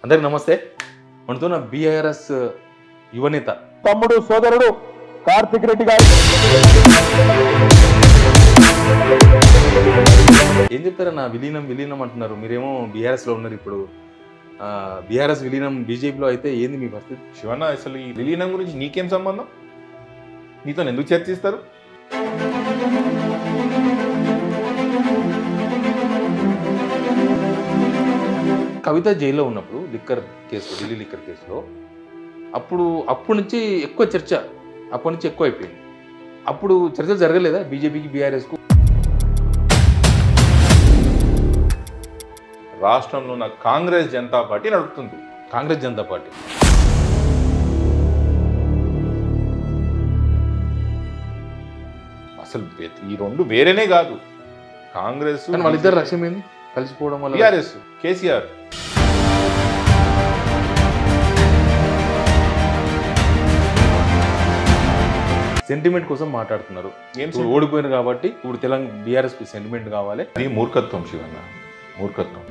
అందరికి నమస్తే. మనతో బీఆర్ఎస్ యువనేత తమ్ముడు సోదరుడు కార్తిక్ రెడ్డి గారు ఏం చెప్తారన్న విలీనం అంటున్నారు. మీరేమో బీఆర్ఎస్ లో ఉన్నారు. ఇప్పుడు బీఆర్ఎస్ విలీనం బీజేపీలో అయితే ఏంది మీ పరిస్థితి? శివన్న, అసలు ఈ విలీనం గురించి నీకేం సంబంధం? నీతో ఎందుకు చర్చిస్తారు? కవిత జైల్లో ఉన్నప్పుడు ఢిల్లీ లిక్కర్ కేసులో అప్పటి నుంచి ఎక్కువ చర్చ, అప్పటి నుంచి ఎక్కువ అయిపోయింది. అప్పుడు చర్చలు జరగలేదా బీజేపీకి బీఆర్ఎస్కు? రాష్ట్రంలో ఉన్న కాంగ్రెస్ జనతా పార్టీ నడుపుతుంది. కాంగ్రెస్ జనతా పార్టీ అసలు ఈ రెండు వేరేనే కాదు. కాంగ్రెస్ వాళ్ళిద్దరు లక్ష్యం ఏంది కలిసిపోవడం వల్ల? బీఆర్ఎస్ కేసీఆర్ సెంటిమెంట్ కోసం మాట్లాడుతున్నారు. ఓడిపోయినారు కాబట్టి ఇప్పుడు తెలంగాణ బీఆర్ఎస్ సెంటిమెంట్ కావాలి. అది మూర్ఖత్వం శివన్న, మూర్ఖత్వం.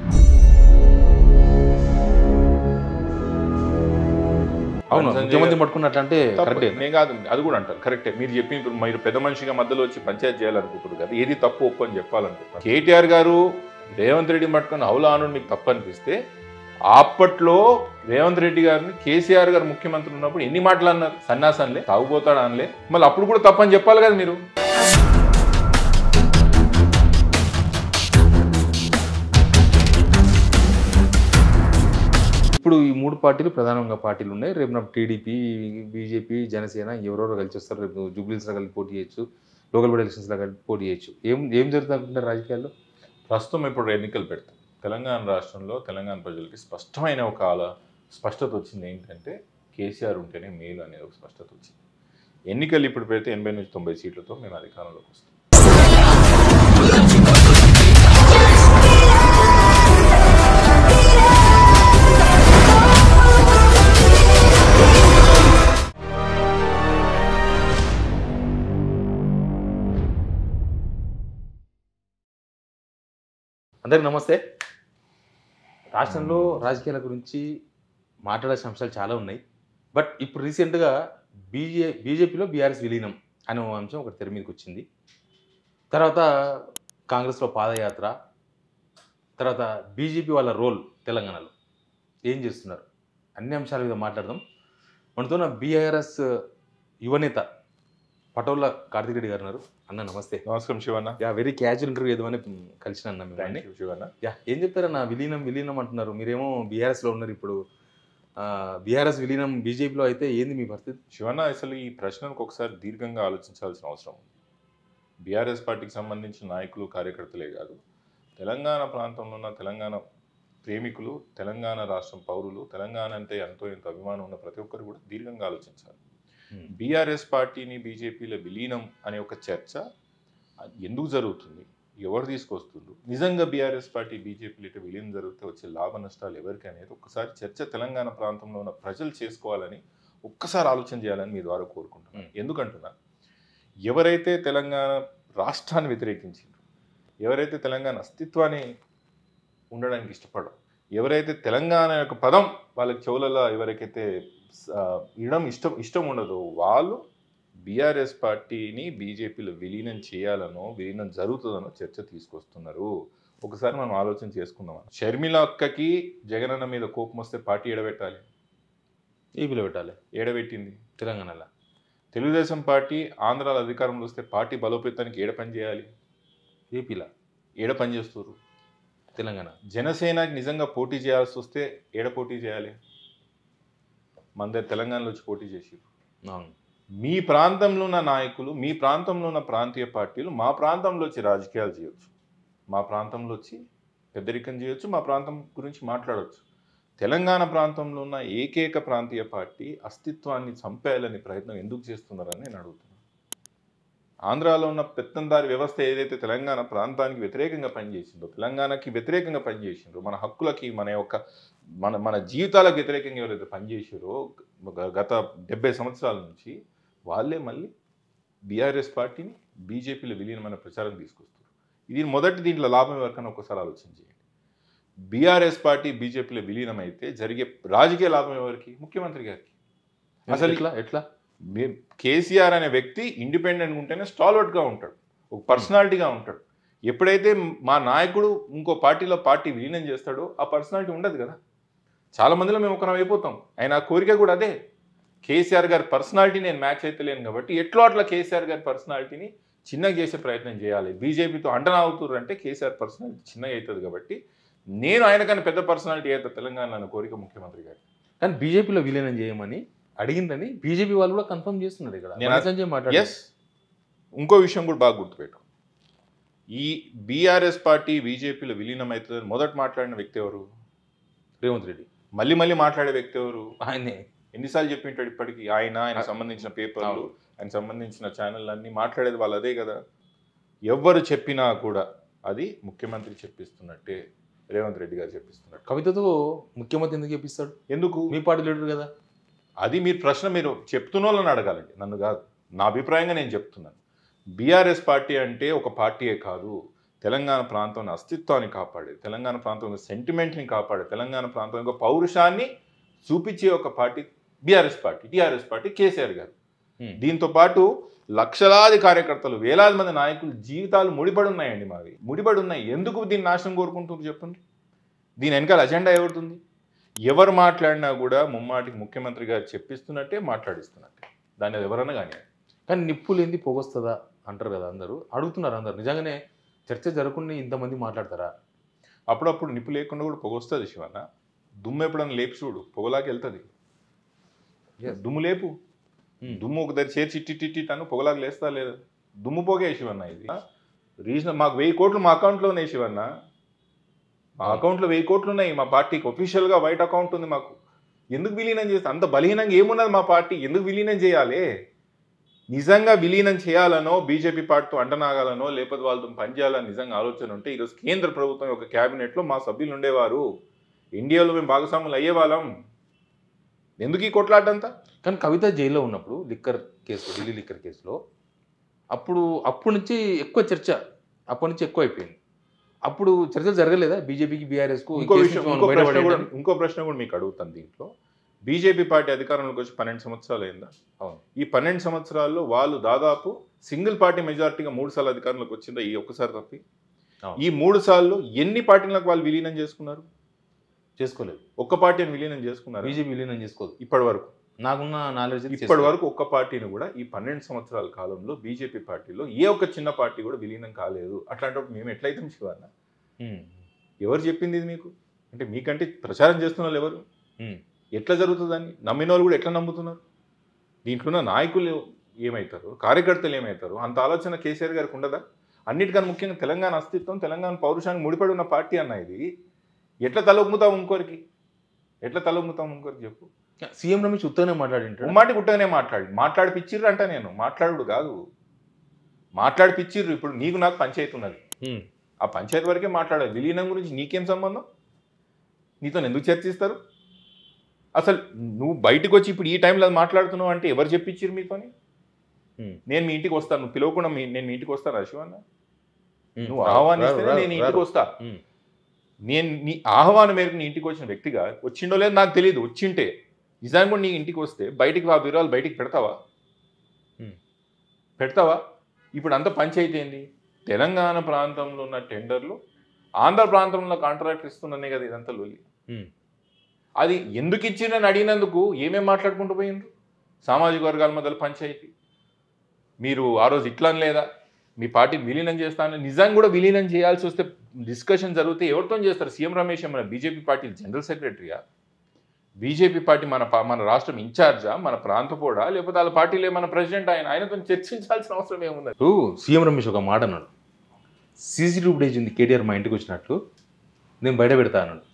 అవును, ముఖ్యమంత్రి పట్టుకున్నట్లంటే కరెక్టే. నేను కాదు, అది కూడా అంటారు కరెక్టే. మీరు చెప్పి మీరు పెద్ద మనిషిగా మధ్యలో వచ్చి పంచాయతీ చేయాలనుకుంటారు కదా, ఏది తప్పు ఒప్పు అని చెప్పాలనుకుంటున్నారు. కేటీఆర్ గారు రేవంత్ రెడ్డి పట్టుకుని హౌలాను మీకు తప్పు అనిపిస్తే, అప్పట్లో రేవంత్ రెడ్డి గారిని కేసీఆర్ గారు ముఖ్యమంత్రి ఉన్నప్పుడు ఎన్ని మాటలు అన్నారు? సన్నాసంలే, తాగుపోతాడు అనలే. మళ్ళీ అప్పుడు కూడా తప్పని చెప్పాలి కదా మీరు. ఇప్పుడు ఈ మూడు పార్టీలు ప్రధానంగా పార్టీలు ఉన్నాయి. రేపు నాకు టీడీపీ, బీజేపీ, జనసేన ఎవరెవరో కలిసి వస్తారు. రేపు జూబ్లీస్లో కలిసి పోటీ చేయొచ్చు, లోకల్ బాడీ ఎలక్షన్స్లో కలిసి పోటీ చేయొచ్చు. ఏం జరుగుతుంది అనుకుంటారు రాజకీయాల్లో? ప్రస్తుతం ఇప్పుడు ఎన్నికలు పెడతాం. తెలంగాణ రాష్ట్రంలో తెలంగాణ ప్రజలకి స్పష్టమైన ఒక స్పష్టత వచ్చింది. ఏంటంటే కేసీఆర్ ఉంటేనే మేలు అనేది ఒక స్పష్టత వచ్చింది. ఎన్నికలు ఇప్పుడు పెడితే 80 నుంచి 90 సీట్లతో మేము అధికారంలోకి వస్తాం. అందరికి నమస్తే. రాష్ట్రంలో రాజకీయాల గురించి మాట్లాడాల్సిన అంశాలు చాలా ఉన్నాయి. బట్ ఇప్పుడు రీసెంట్గా బీజేపీలో బీఆర్ఎస్ విలీనం అనే అంశం ఒకటి తెర మీదకి వచ్చింది. తర్వాత కాంగ్రెస్లో పాదయాత్ర, తర్వాత బీజేపీ వాళ్ళ రోల్ తెలంగాణలో ఏం చేస్తున్నారు అన్ని అంశాల మీద మాట్లాడదాం. మనతో బీఆర్ఎస్ యువనేత పటోళ్ళ కార్తిక్ రెడ్డి గారు ఉన్నారు. అన్న నమస్తే. నమస్కారం శివన్న. వెరీ క్యాజువల్ ఇంటర్వ్యూ ఏదో కలిసిన అన్న థ్యాంక్ యూ శివన్న. ఏం చెప్తారన్న విలీనం అంటున్నారు. మీరేమో బీఆర్ఎస్లో ఉన్నారు. ఇప్పుడు బీఆర్ఎస్ విలీనం బీజేపీలో అయితే ఏంది మీ పరిస్థితి? శివన్న, అసలు ఈ ప్రశ్నకు ఒకసారి దీర్ఘంగా ఆలోచించాల్సిన అవసరం ఉంది. బీఆర్ఎస్ పార్టీకి సంబంధించిన నాయకులు, కార్యకర్తలే కాదు, తెలంగాణ ప్రాంతంలో ఉన్న తెలంగాణ ప్రేమికులు, తెలంగాణ రాష్ట్రం పౌరులు, తెలంగాణ అంటే ఎంతో ఎంతో అభిమానం ఉన్న ప్రతి ఒక్కరు కూడా దీర్ఘంగా ఆలోచించాలి. బీఆర్ఎస్ పార్టీని బీజేపీలో విలీనం అనే ఒక చర్చ ఎందుకు జరుగుతుంది, ఎవరు తీసుకొస్తుండ్రు, నిజంగా బీఆర్ఎస్ పార్టీ బీజేపీలో ఇటు విలీనం జరిగితే వచ్చే లాభ నష్టాలు ఎవరికి అనేది ఒక్కసారి చర్చ తెలంగాణ ప్రాంతంలో ఉన్న ప్రజలు చేసుకోవాలని ఒక్కసారి ఆలోచన చేయాలని మీ ద్వారా కోరుకుంటున్నాను. ఎందుకంటున్నా, ఎవరైతే తెలంగాణ రాష్ట్రాన్ని వ్యతిరేకించారు, ఎవరైతే తెలంగాణ అస్తిత్వాన్ని ఉండడానికి ఇష్టపడరు, ఎవరైతే తెలంగాణ యొక్క పదం వాళ్ళకి చెవులలో ఎవరికైతే ఇష్టం ఉండదో, వాళ్ళు బీఆర్ఎస్ పార్టీని బీజేపీలో విలీనం చేయాలనో, విలీనం జరుగుతుందనో చర్చ తీసుకొస్తున్నారు. ఒకసారి మనం ఆలోచన చేసుకుందాం. షర్మిల అక్కకి జగనన్న మీద కోపం వస్తే పార్టీ ఎడబెట్టాలి, ఏపీలో పెట్టాలి. ఏడబెట్టింది తెలంగాణలో. తెలుగుదేశం పార్టీ ఆంధ్రాలో అధికారంలో వస్తే పార్టీ బలోపేతానికి ఏడ పని చేయాలి, ఏపీలో ఏడ పని చేస్తారు. తెలంగాణ జనసేనకి నిజంగా పోటీ చేయాల్సి వస్తే ఏడ పోటీ చేయాలి, మన దగ్గర తెలంగాణలో వచ్చి పోటీ చేసి. అవును, మీ ప్రాంతంలో ఉన్న నాయకులు, మీ ప్రాంతంలో ఉన్న ప్రాంతీయ పార్టీలు మా ప్రాంతంలో వచ్చి రాజకీయాలు చేయొచ్చు, మా ప్రాంతంలో వచ్చి పెద్దరికం చేయొచ్చు, మా ప్రాంతం గురించి మాట్లాడవచ్చు. తెలంగాణ ప్రాంతంలో ఉన్న ఏకైక ప్రాంతీయ పార్టీ అస్తిత్వాన్ని చంపేయాలని ప్రయత్నం ఎందుకు చేస్తున్నారని నేను అడుగుతున్నాను. ఆంధ్రాలో ఉన్న పెత్తందారి వ్యవస్థ ఏదైతే తెలంగాణ ప్రాంతానికి వ్యతిరేకంగా పనిచేసిందో, తెలంగాణకి వ్యతిరేకంగా పనిచేసిండ్రో, మన హక్కులకి, మన జీవితాలకు వ్యతిరేకంగా ఎవరైతే పనిచేసారో గత 70 సంవత్సరాల నుంచి, వాళ్ళే మళ్ళీ బీఆర్ఎస్ పార్టీని బీజేపీలో విలీనమైన ప్రచారం తీసుకొస్తారు. ఇది దీంట్లో లాభం ఎవరికైనా ఒకసారి ఆలోచన చేయండి. బీఆర్ఎస్ పార్టీ బీజేపీలో విలీనం అయితే జరిగే రాజకీయ లాభం ఎవరికి? ముఖ్యమంత్రి గారికి. అసలు ఎట్లా కేసీఆర్ అనే వ్యక్తి ఇండిపెండెంట్ ఉంటేనే స్టాల్వర్ట్గా ఉంటాడు, ఒక పర్సనాలిటీగా ఉంటాడు. ఎప్పుడైతే మా నాయకుడు ఇంకో పార్టీ విలీనం చేస్తాడో ఆ పర్సనాలిటీ ఉండదు కదా. చాలా మందిలో మేము ఒకరం అయిపోతాం. ఆయన కోరిక కూడా అదే. కేసీఆర్ గారి పర్సనాలిటీ నేను మ్యాచ్ అయితే లేను కాబట్టి ఎట్లా అట్లా కేసీఆర్ గారి పర్సనాలిటీని చిన్నగా చేసే ప్రయత్నం చేయాలి. బీజేపీతో అంటనా అవుతుర్రు అంటే కేసీఆర్ పర్సనాలిటీ చిన్నగా అవుతుంది కాబట్టి నేను ఆయనకన్నా పెద్ద పర్సనాలిటీ అయితే తెలంగాణ అన్న కోరిక ముఖ్యమంత్రి గారు. కానీ బీజేపీలో విలీనం చేయమని అడిగిందని బీజేపీ వాళ్ళు కూడా కన్ఫర్మ్ చేస్తున్నారు ఇక్కడ. ఎస్, ఇంకో విషయం కూడా బాగా గుర్తుపెట్టు. ఈ బీఆర్ఎస్ పార్టీ బీజేపీలో విలీనం అవుతుందని మొదట మాట్లాడిన వ్యక్తి ఎవరు? రేవంత్ రెడ్డి. మళ్ళీ మాట్లాడే వ్యక్తి ఎవరు? ఆయనే. ఎన్నిసార్లు చెప్పింటాడు ఇప్పటికీ? ఆయన సంబంధించిన పేపర్లు, ఆయన సంబంధించిన ఛానల్ అన్నీ మాట్లాడేది వాళ్ళు అదే కదా. ఎవరు చెప్పినా కూడా అది ముఖ్యమంత్రి చెప్పిస్తున్నట్టే, రేవంత్ రెడ్డి గారు చెప్పిస్తున్నట్టు. కవితతో ముఖ్యమంత్రి ఎందుకు చెప్పిస్తాడు? ఎందుకు? మీ పార్టీ లీడర్ కదా. అది మీరు ప్రశ్న మీరు చెప్తున్న వాళ్ళని అడగాలండి, నన్ను కాదు. నా అభిప్రాయంగా నేను చెప్తున్నాను. బీఆర్ఎస్ పార్టీ అంటే ఒక పార్టీయే కాదు, తెలంగాణ ప్రాంతం అస్తిత్వాన్ని కాపాడే, తెలంగాణ ప్రాంతం సెంటిమెంట్ని కాపాడే, తెలంగాణ ప్రాంతం యొక్క పౌరుషాన్ని చూపించే ఒక party BRS party, TRS party, KCR గారు. దీంతో పాటు లక్షలాది కార్యకర్తలు, వేలాది మంది నాయకులు జీవితాలు ముడిపడి ఉన్నాయండి. మావి ముడిపడి ఉన్నాయి. ఎందుకు దీన్ని నాశనం కోరుకుంటున్నారు చెప్పండి? దీని వెనకాల అజెండా ఎవరిది? ఎవరు మాట్లాడినా కూడా ముమ్మాటికి ముఖ్యమంత్రి గారు చెప్పిస్తున్నట్టే, మాట్లాడిస్తున్నట్టే. దాన్ని ఎవరన్నా కానీ. కానీ నిప్పు లేనిది పొగొస్తుందా అంటారు కదా అందరూ. అడుగుతున్నారు అందరు, నిజంగానే చర్చ జరగకుండా ఇంతమంది మాట్లాడతారా? అప్పుడప్పుడు నిప్పు లేకుండా కూడా పొగొస్తుంది శివన్న. దుమ్ము ఎప్పుడన్నా లేపు చూడు, పొగలాకి వెళ్తుంది. దుమ్ము లేపు, దుమ్ము ఒక దగ్గర చేర్చి ఇట్టిట్టిట్టాను పొగలాగా లేస్తా లేదా? దుమ్ము పోగే శివన్న. ఇది రీజనల్. మాకు 1000 కోట్లు మా అకౌంట్లో ఉన్నాయి శివన్న. మా అకౌంట్లో 1000 కోట్లు ఉన్నాయి. మా పార్టీకి ఒఫీషియల్గా వైట్ అకౌంట్ ఉంది. మాకు ఎందుకు విలీనం చేస్తా? అంత బలహీనంగా ఏమున్నది మా పార్టీ? ఎందుకు విలీనం చేయాలి? నిజంగా విలీనం చేయాలనో, బీజేపీ పార్టీతో అంటనాగాలనో, లేకపోతే వాళ్ళతో పనిచేయాలని నిజంగా ఆలోచన ఉంటే ఈరోజు కేంద్ర ప్రభుత్వం యొక్క క్యాబినెట్లో మా సభ్యులు ఉండేవారు. ఇండియాలో మేము భాగస్వాములు అయ్యేవాళ్ళం. ఎందుకు ఈ కొట్లాటంతా? కానీ కవిత జైల్లో ఉన్నప్పుడు లిక్కర్ కేసు, ఢిల్లీ లిక్కర్ కేసులో అప్పటి నుంచి ఎక్కువ చర్చ, అప్పటి నుంచి ఎక్కువ అయిపోయింది. అప్పుడు చర్చలు జరగలేదా బీజేపీకి, బీఆర్ఎస్కు? ఇంకో ప్రశ్న కూడా మీకు అడుగుతాను. దీంట్లో బీజేపీ పార్టీ అధికారంలోకి వచ్చి 12 సంవత్సరాలు అయిందా? అవును. ఈ 12 సంవత్సరాల్లో వాళ్ళు దాదాపు సింగిల్ పార్టీ మెజారిటీగా 3 సార్లు అధికారంలోకి వచ్చిందా? ఈ ఒక్కసారి తప్పి ఈ 3 సార్లు ఎన్ని పార్టీలకు వాళ్ళు విలీనం చేసుకున్నారు? చేసుకోలేదు. ఒక్క పార్టీని విలీనం చేసుకున్నారు. బీజేపీ విలీనం చేసుకోదు ఇప్పటి వరకు. నాకున్న నాలెడ్జ్ ఇప్పటి వరకు ఒక్క పార్టీని కూడా ఈ 12 సంవత్సరాల కాలంలో బీజేపీ పార్టీలో ఏ ఒక్క చిన్న పార్టీ కూడా విలీనం కాలేదు. అట్లాంటప్పుడు మేము ఎట్లయితే శివన్న? ఎవరు చెప్పింది ఇది మీకు? అంటే మీకంటే ప్రచారం చేస్తున్న వాళ్ళు ఎవరు? ఎట్లా జరుగుతుందని నమ్మిన వాళ్ళు కూడా ఎట్లా నమ్ముతున్నారు? దీంట్లో ఉన్న నాయకులు ఏమవుతారు, కార్యకర్తలు ఏమవుతారు? అంత ఆలోచన కేసీఆర్ గారికి ఉండదా? అన్నిటికన్నా ముఖ్యంగా తెలంగాణ అస్తిత్వం, తెలంగాణ పౌరుషానికి ముడిపడి ఉన్న పార్టీ అన్న ఇది. ఎట్లా తలొగ్గుతాం ఇంకోరికి? చెప్పు. సీఎం రమేష్ ఉత్తగానే మాట్లాడింటాడు. మాటికి ఉత్తగానే మాట్లాడిపిచ్చిర్రు అంట. నేను మాట్లాడు కాదు, మాట్లాడిపిచ్చిర్రు. ఇప్పుడు నీకు నాకు పంచాయతీ ఉన్నది, ఆ పంచాయతీ వరకే మాట్లాడాలి. విలీనం గురించి నీకేం సంబంధం? నీతో ఎందుకు చర్చిస్తారు? అసలు నువ్వు బయటకు వచ్చి ఇప్పుడు ఈ టైంలో అది మాట్లాడుతున్నావు అంటే ఎవరు చెప్పించారు మీతోని? నేను మీ ఇంటికి వస్తాను, నువ్వు పిలవకుండా నేను మీ ఇంటికి వస్తాను శివన్న. నువ్వు ఆహ్వానిస్తే నేను ఇంటికి వస్తా. నేను నీ ఆహ్వానం మేరకు నీ ఇంటికి వచ్చిన వ్యక్తిగా, వచ్చిండో లేదో నాకు తెలియదు, వచ్చింటే నిజాన్ని కూడా నీ ఇంటికి వస్తే బయటికి ఆ వివరాలు బయటికి పెడతావా? ఇప్పుడు అంత పంచాయతీ ఏంది? తెలంగాణ ప్రాంతంలో ఉన్న టెండర్లు ఆంధ్ర ప్రాంతంలో కాంట్రాక్ట్ ఇస్తున్నానే కదా ఇదంతా లొల్లి. అది ఎందుకు ఇచ్చిందని అడిగినందుకు ఏమేమి మాట్లాడుకుంటూ పోయినరు? సామాజిక వర్గాల మధ్యలో పంచాయతీ. మీరు ఆ రోజు ఇట్లా లేదా మీ పార్టీ విలీనం చేస్తానని, నిజంగా కూడా విలీనం చేయాల్సి వస్తే డిస్కషన్ జరిగితే ఎవరితో చేస్తారు? సీఎం రమేష్ మన బీజేపీ పార్టీ జనరల్ సెక్రటరీయా? బీజేపీ పార్టీ మన రాష్ట్రం ఇన్ఛార్జా? మన ప్రాంతపోడా? లేకపోతే వాళ్ళ పార్టీలో మన ప్రెసిడెంట్? ఆయనతో చర్చించాల్సిన అవసరం ఏముంది? సీఎం రమేష్ ఒక మాట అన్నాడు, సీసీటీవీ ఫుటేజ్ ఉంది కేటీఆర్ మా ఇంటికి వచ్చినట్లు, నేను బయట పెడతా అన్నాడు.